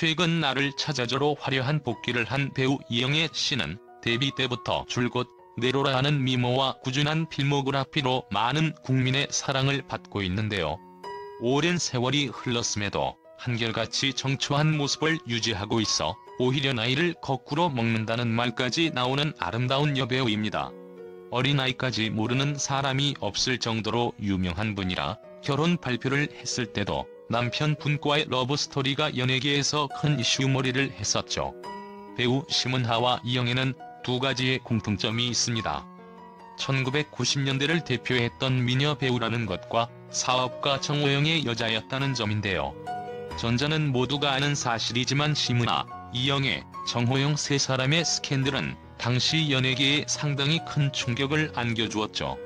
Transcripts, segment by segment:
최근 나를 찾아줘로 화려한 복귀를 한 배우 이영애 씨는 데뷔 때부터 줄곧 내로라 하는 미모와 꾸준한 필모그래피로 많은 국민의 사랑을 받고 있는데요. 오랜 세월이 흘렀음에도 한결같이 정초한 모습을 유지하고 있어 오히려 나이를 거꾸로 먹는다는 말까지 나오는 아름다운 여배우입니다. 어린아이까지 모르는 사람이 없을 정도로 유명한 분이라 결혼 발표를 했을 때도 남편분과의 러브스토리가 연예계에서 큰 이슈몰이를 했었죠. 배우 심은하와 이영애는 두 가지의 공통점이 있습니다. 1990년대를 대표했던 미녀 배우라는 것과 사업가 정호영의 여자였다는 점인데요. 전자는 모두가 아는 사실이지만 심은하, 이영애, 정호영 세 사람의 스캔들은 당시 연예계에 상당히 큰 충격을 안겨주었죠.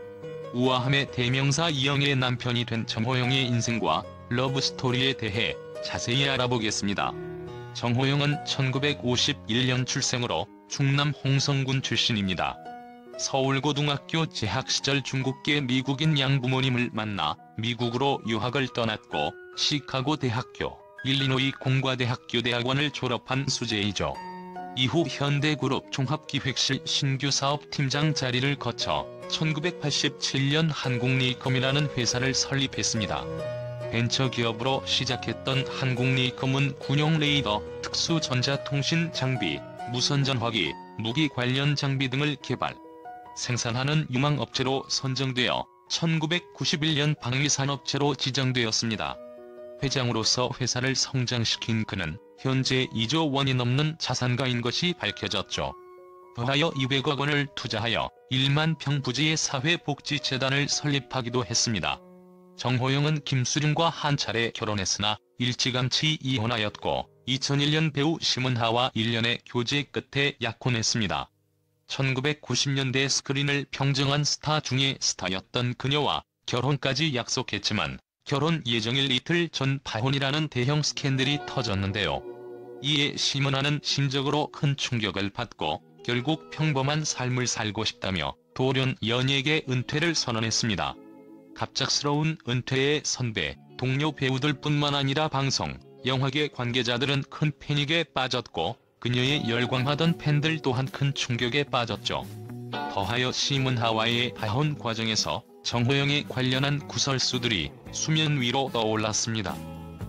우아함의 대명사 이영애의 남편이 된 정호영의 인생과 러브스토리에 대해 자세히 알아보겠습니다. 정호영은 1951년 출생으로 충남 홍성군 출신입니다. 서울고등학교 재학 시절 중국계 미국인 양부모님을 만나 미국으로 유학을 떠났고 시카고 대학교, 일리노이 공과대학교 대학원을 졸업한 수재이죠. 이후 현대그룹 종합기획실 신규사업팀장 자리를 거쳐 1987년 한국리컴이라는 회사를 설립했습니다. 벤처기업으로 시작했던 한국리컴은 군용 레이더, 특수전자통신 장비, 무선전화기, 무기 관련 장비 등을 개발, 생산하는 유망업체로 선정되어 1991년 방위산업체로 지정되었습니다. 회장으로서 회사를 성장시킨 그는 현재 2조 원이 넘는 자산가인 것이 밝혀졌죠. 더하여 200억 원을 투자하여 1만 평 부지의 사회복지재단을 설립하기도 했습니다. 정호영은 김수림과 한 차례 결혼했으나 일찌감치 이혼하였고 2001년 배우 심은하와 1년의 교제 끝에 약혼했습니다. 1990년대 스크린을 평정한 스타 중의 스타였던 그녀와 결혼까지 약속했지만 결혼 예정일 이틀 전 파혼이라는 대형 스캔들이 터졌는데요. 이에 심은하는 심적으로 큰 충격을 받고 결국 평범한 삶을 살고 싶다며 돌연 연예계 은퇴를 선언했습니다. 갑작스러운 은퇴에 선배, 동료 배우들뿐만 아니라 방송, 영화계 관계자들은 큰 패닉에 빠졌고 그녀의 열광하던 팬들 또한 큰 충격에 빠졌죠. 더하여 심은하와의 파혼 과정에서 정호영에 관련한 구설수들이 수면 위로 떠올랐습니다.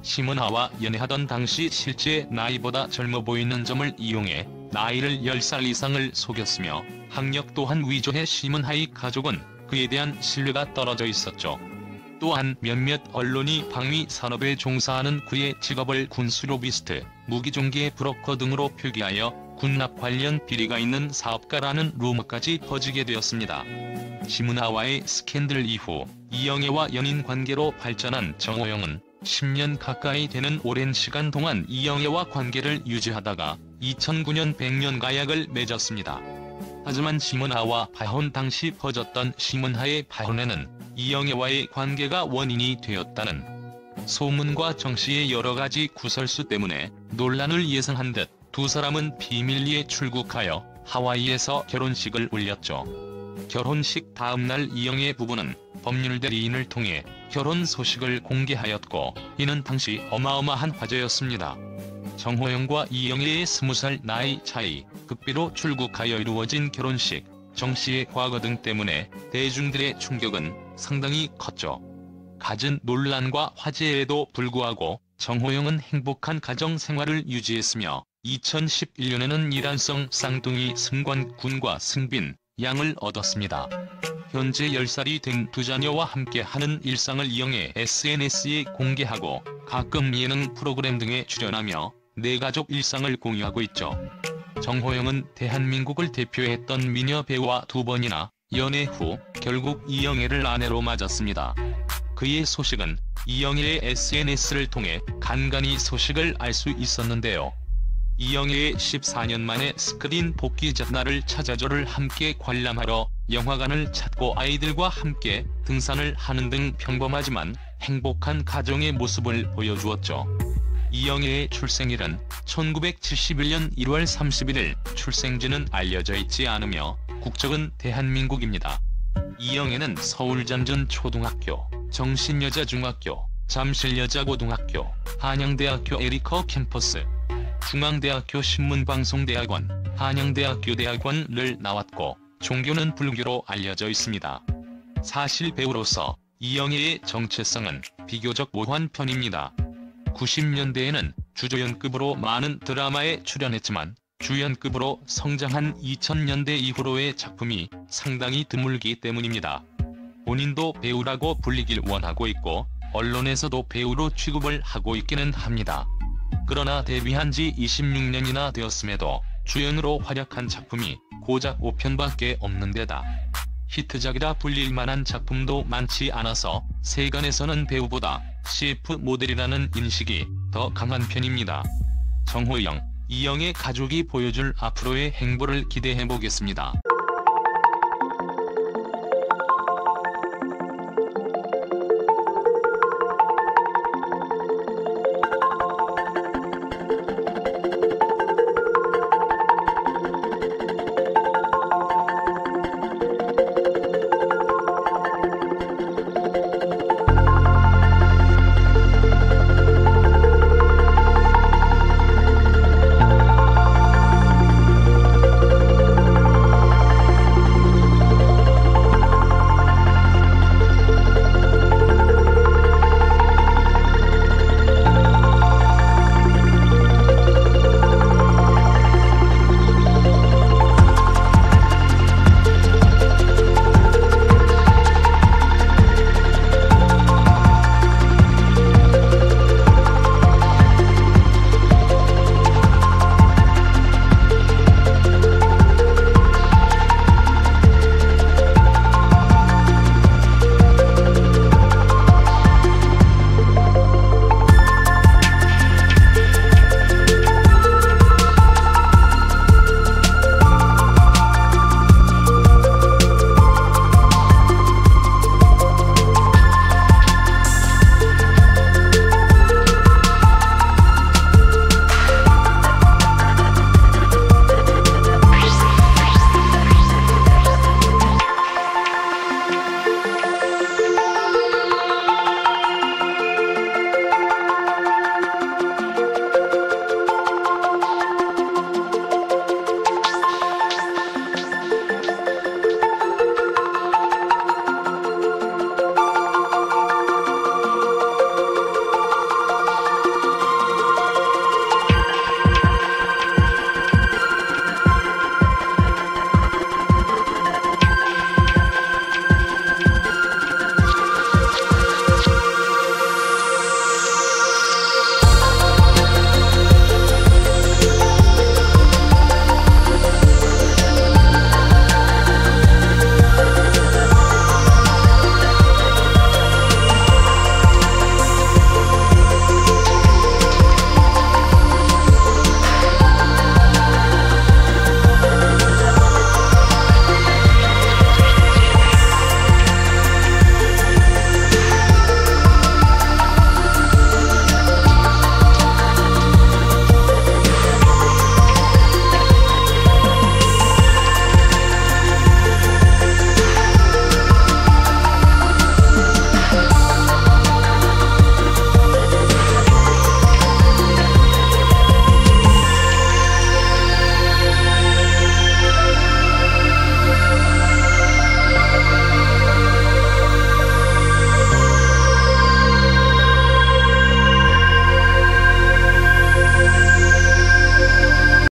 심은하와 연애하던 당시 실제 나이보다 젊어 보이는 점을 이용해 나이를 10살 이상을 속였으며 학력 또한 위조해 심은하의 가족은 그에 대한 신뢰가 떨어져 있었죠. 또한 몇몇 언론이 방위 산업에 종사하는 그의 직업을 군수 로비스트, 무기종기 브로커 등으로 표기하여 군납 관련 비리가 있는 사업가라는 루머까지 퍼지게 되었습니다. 심은하와의 스캔들 이후 이영애와 연인 관계로 발전한 정호영은 10년 가까이 되는 오랜 시간 동안 이영애와 관계를 유지하다가 2009년 백년가약을 맺었습니다. 하지만 심은하와 파혼 당시 퍼졌던 심은하의 파혼에는 이영애와의 관계가 원인이 되었다는 소문과 정씨의 여러가지 구설수 때문에 논란을 예상한 듯 두 사람은 비밀리에 출국하여 하와이에서 결혼식을 올렸죠. 결혼식 다음날 이영애 부부는 법률 대리인을 통해 결혼 소식을 공개하였고 이는 당시 어마어마한 화제였습니다. 정호영과 이영애의 20살 나이 차이, 극비로 출국하여 이루어진 결혼식, 정씨의 과거 등 때문에 대중들의 충격은 상당히 컸죠. 갖은 논란과 화제에도 불구하고 정호영은 행복한 가정 생활을 유지했으며 2011년에는 일란성 쌍둥이 승관군과 승빈, 양을 얻었습니다. 현재 10살이 된 두 자녀와 함께하는 일상을 이영애 SNS에 공개하고 가끔 예능 프로그램 등에 출연하며 내가족 일상을 공유하고 있죠. 정호영은 대한민국을 대표했던 미녀 배우와 두 번이나 연애 후 결국 이영애를 아내로 맞았습니다. 그의 소식은 이영애의 SNS를 통해 간간히 소식을 알 수 있었는데요. 이영애의 14년 만에 스크린 복귀 나를 찾아줘를 함께 관람하러 영화관을 찾고 아이들과 함께 등산을 하는 등 평범하지만 행복한 가정의 모습을 보여주었죠. 이영애의 출생일은 1971년 1월 31일, 출생지는 알려져 있지 않으며 국적은 대한민국입니다. 이영애는 서울잠전초등학교, 정신여자중학교, 잠실여자고등학교, 한양대학교 에리커 캠퍼스, 중앙대학교 신문방송대학원, 한양대학교 대학원을 나왔고 종교는 불교로 알려져 있습니다. 사실 배우로서 이영애의 정체성은 비교적 모호한 편입니다. 90년대에는 주조연급으로 많은 드라마에 출연했지만 주연급으로 성장한 2000년대 이후로의 작품이 상당히 드물기 때문입니다. 본인도 배우라고 불리길 원하고 있고 언론에서도 배우로 취급을 하고 있기는 합니다. 그러나 데뷔한 지 26년이나 되었음에도 주연으로 활약한 작품이 고작 5편밖에 없는 데다 히트작이라 불릴 만한 작품도 많지 않아서 세간에서는 배우보다 CF 모델이라는 인식이 더 강한 편입니다. 정호영, 이영애 가족이 보여줄 앞으로의 행보를 기대해보겠습니다.